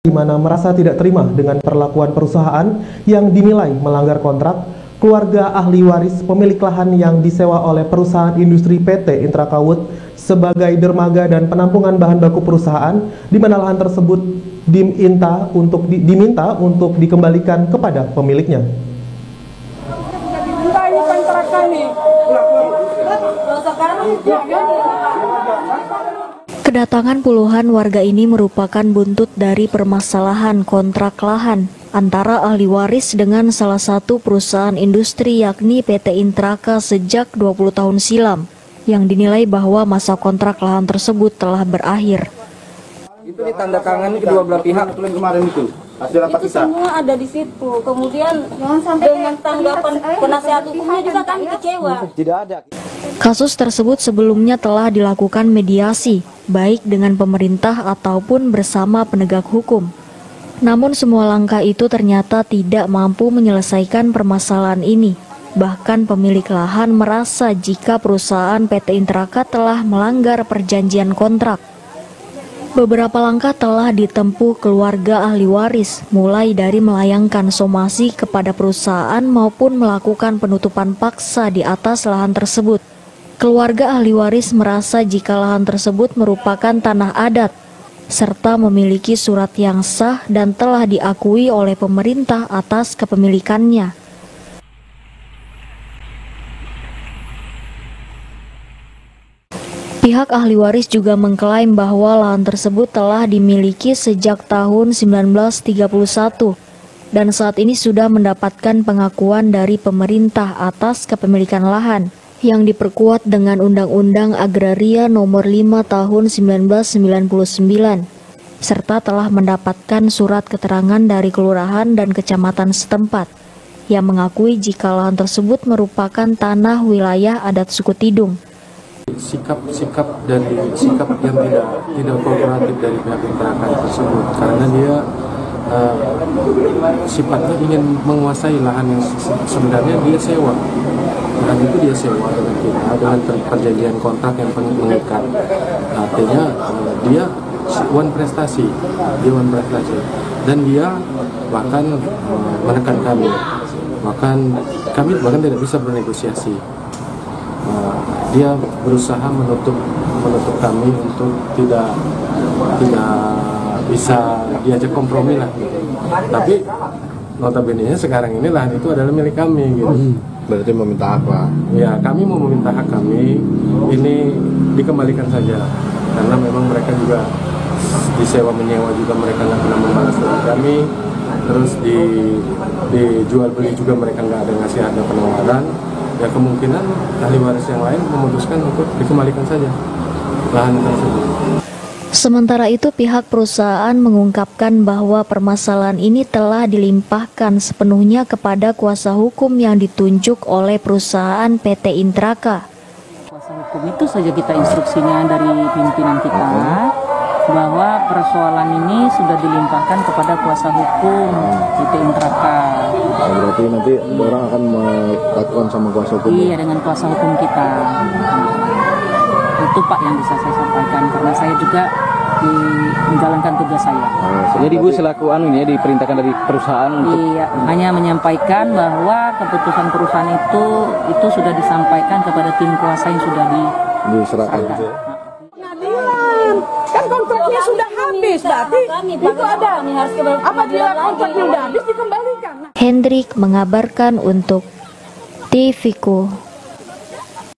di mana merasa tidak terima dengan perlakuan perusahaan yang dinilai melanggar kontrak. Keluarga ahli waris pemilik lahan yang disewa oleh perusahaan industri PT Intrakawut sebagai dermaga dan penampungan bahan baku perusahaan, di mana lahan tersebut diminta untuk dikembalikan kepada pemiliknya. Kedatangan puluhan warga ini merupakan buntut dari permasalahan kontrak lahan antara ahli waris dengan salah satu perusahaan industri yakni PT Intraka sejak 20 tahun silam, yang dinilai bahwa masa kontrak lahan tersebut telah berakhir. Itu ditandatangani kedua belah pihak kemarin itu. Hasil rapat itu kita. Semua ada di situ. Kemudian dengan tanggapan penasihat hukumnya juga kami kecewa. Tidak ada. Kasus tersebut sebelumnya telah dilakukan mediasi, baik dengan pemerintah ataupun bersama penegak hukum. Namun semua langkah itu ternyata tidak mampu menyelesaikan permasalahan ini. Bahkan pemilik lahan merasa jika perusahaan PT Intraka telah melanggar perjanjian kontrak. Beberapa langkah telah ditempuh keluarga ahli waris, mulai dari melayangkan somasi kepada perusahaan maupun melakukan penutupan paksa di atas lahan tersebut. Keluarga ahli waris merasa jika lahan tersebut merupakan tanah adat, serta memiliki surat yang sah dan telah diakui oleh pemerintah atas kepemilikannya. Pihak ahli waris juga mengklaim bahwa lahan tersebut telah dimiliki sejak tahun 1931 dan saat ini sudah mendapatkan pengakuan dari pemerintah atas kepemilikan lahan yang diperkuat dengan Undang-Undang Agraria Nomor 5 Tahun 1999 serta telah mendapatkan surat keterangan dari kelurahan dan kecamatan setempat yang mengakui jika lahan tersebut merupakan tanah wilayah adat suku Tidung. Sikap yang tidak kooperatif dari pihak Intraka tersebut karena dia sifatnya ingin menguasai lahan yang sebenarnya dia sewa. Lahan itu dia sewa dengan kita dengan perjanjian kontrak yang mengikat. Artinya dia one prestasi dan dia bahkan menekan kami. Kami bahkan tidak bisa bernegosiasi. Dia berusaha menutup kami untuk tidak bisa diajak kompromi lah gitu. Tapi notabene sekarang ini lahan itu adalah milik kami gitu. Berarti meminta apa? Ya, kami mau meminta hak kami ini dikembalikan saja karena memang mereka juga disewa menyewa juga mereka nggak pernah membalas dari kami. Terus dijual beli juga mereka nggak ada ngasih harga penawaran. Ya kemungkinan ahli waris yang lain memutuskan untuk dikembalikan saja lahan tersebut. Sementara itu pihak perusahaan mengungkapkan bahwa permasalahan ini telah dilimpahkan sepenuhnya kepada kuasa hukum yang ditunjuk oleh perusahaan PT Intraka. Kuasa hukum itu saja kita instruksinya dari pimpinan kita bahwa persoalan ini sudah dilimpahkan kepada kuasa hukum PT Intraka. Berarti nanti orang akan melakukan sama kuasa hukum? Iya, dengan kuasa hukum kita. Itu Pak yang bisa saya sampaikan karena saya juga menjalankan tugas saya. Jadi Bu selaku diperintahkan dari perusahaan untuk hanya menyampaikan bahwa keputusan perusahaan itu sudah disampaikan kepada tim kuasa yang sudah diserahkan. Kan kontraknya sudah habis, berarti itu ada apabila kontraknya sudah habis dikembalikan. Hendrik mengabarkan untuk TVku.